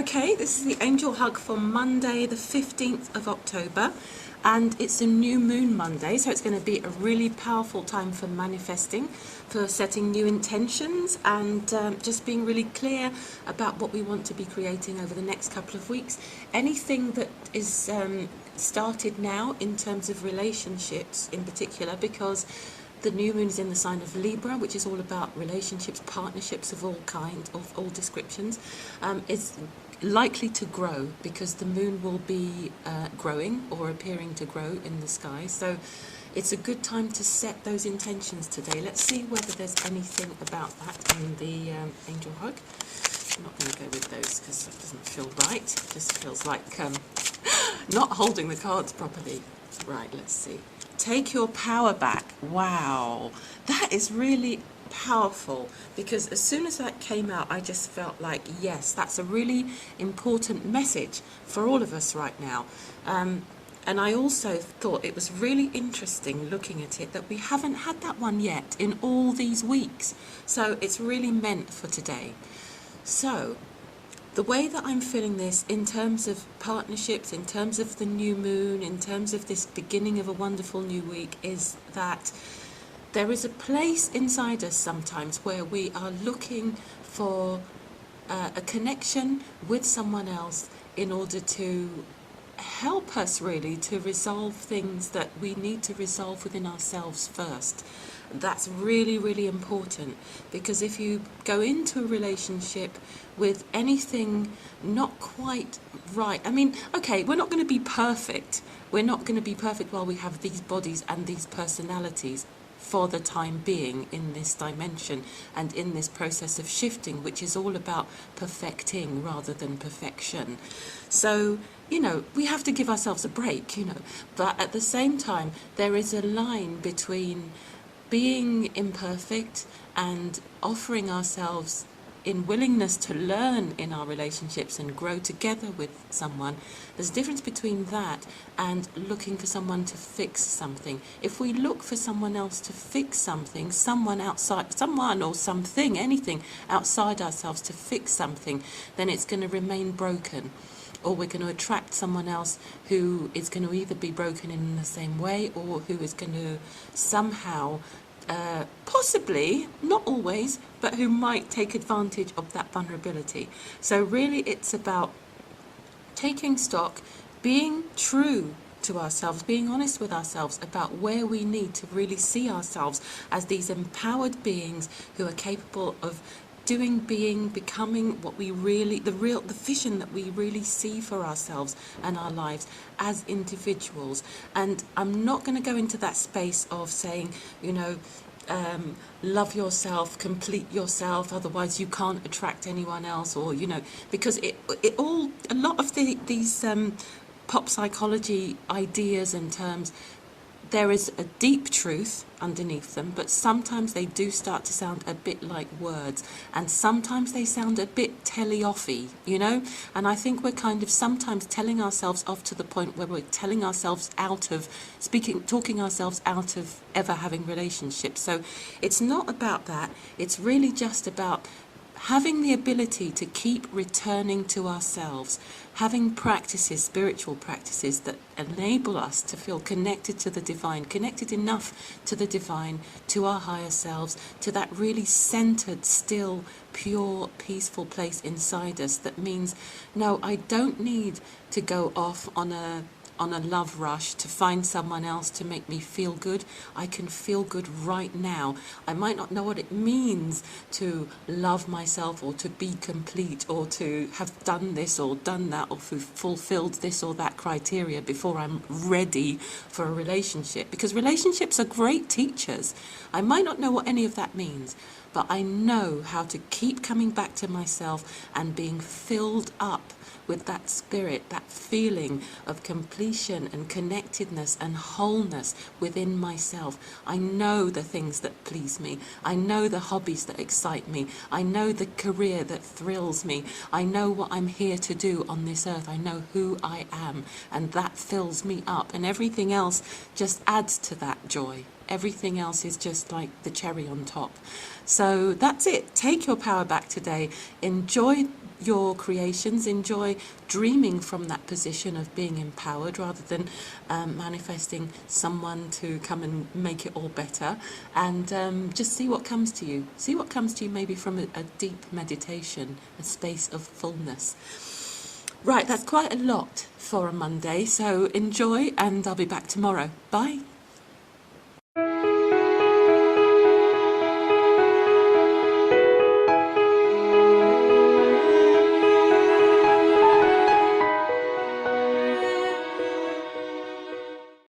Okay, this is the Angel Hug for Monday, the 15th of October, and it's a new moon Monday, so it's going to be a really powerful time for manifesting, for setting new intentions, and just being really clear about what we want to be creating over the next couple of weeks. Anything that is started now in terms of relationships in particular, because the new moon is in the sign of Libra, which is all about relationships, partnerships of all kinds, of all descriptions, is likely to grow because the moon will be growing or appearing to grow in the sky. So it's a good time to set those intentions today. Let's see whether there's anything about that in the Angel Hug. I'm not going to go with those because that doesn't feel right. It just feels like not holding the cards properly. Right, let's see. Take your power back. Wow, that is really powerful, because as soon as that came out, I just felt like, yes, that's a really important message for all of us right now. And I also thought it was really interesting looking at it that we haven't had that one yet in all these weeks. So it's really meant for today. So the way that I'm feeling this in terms of partnerships, in terms of the new moon, in terms of this beginning of a wonderful new week, is that there is a place inside us sometimes where we are looking for a connection with someone else in order to help us really to resolve things that we need to resolve within ourselves first. That's really, really important, because if you go into a relationship with anything not quite right, I mean, okay, we're not going to be perfect. We're not going to be perfect while we have these bodies and these personalities for the time being in this dimension and in this process of shifting, which is all about perfecting rather than perfection. So, you know, we have to give ourselves a break, you know, but at the same time, there is a line between being imperfect and offering ourselves in willingness to learn in our relationships and grow together with someone. There's a difference between that and looking for someone to fix something. If we look for someone else to fix something, someone outside, someone or something, anything outside ourselves to fix something, then it's going to remain broken. Or we're going to attract someone else who is going to either be broken in the same way, or who is going to somehow, possibly, not always, but who might take advantage of that vulnerability. So really it's about taking stock, being true to ourselves, being honest with ourselves about where we need to really see ourselves as these empowered beings who are capable of doing, being, becoming what we really, the vision that we really see for ourselves and our lives as individuals. And I'm not going to go into that space of saying, you know, love yourself, complete yourself, otherwise you can't attract anyone else, or, you know, because a lot of these pop psychology ideas and terms, there is a deep truth underneath them, but sometimes they do start to sound a bit like words, and sometimes they sound a bit telly-offy, you know? And I think we're kind of sometimes telling ourselves off to the point where we're telling ourselves out of talking ourselves out of ever having relationships. So it's not about that. It's really just about having the ability to keep returning to ourselves, having practices, spiritual practices that enable us to feel connected to the divine, connected enough to the divine, to our higher selves, to that really centered, still, pure, peaceful place inside us that means, no, I don't need to go off on a love rush to find someone else to make me feel good. I can feel good right now. I might not know what it means to love myself, or to be complete, or to have done this or done that, or fulfilled this or that criteria before I'm ready for a relationship, because relationships are great teachers. I might not know what any of that means, but I know how to keep coming back to myself and being filled up with that spirit, that feeling of completion and connectedness and wholeness within myself. I know the things that please me. I know the hobbies that excite me. I know the career that thrills me. I know what I'm here to do on this earth. I know who I am, and that fills me up, and everything else just adds to that joy. Everything else is just like the cherry on top. So that's it. Take your power back today. Enjoy your creations, enjoy dreaming from that position of being empowered rather than manifesting someone to come and make it all better, and just see what comes to you. See what comes to you maybe from a deep meditation, a space of fullness. Right, that's quite a lot for a Monday, so enjoy, and I'll be back tomorrow. Bye.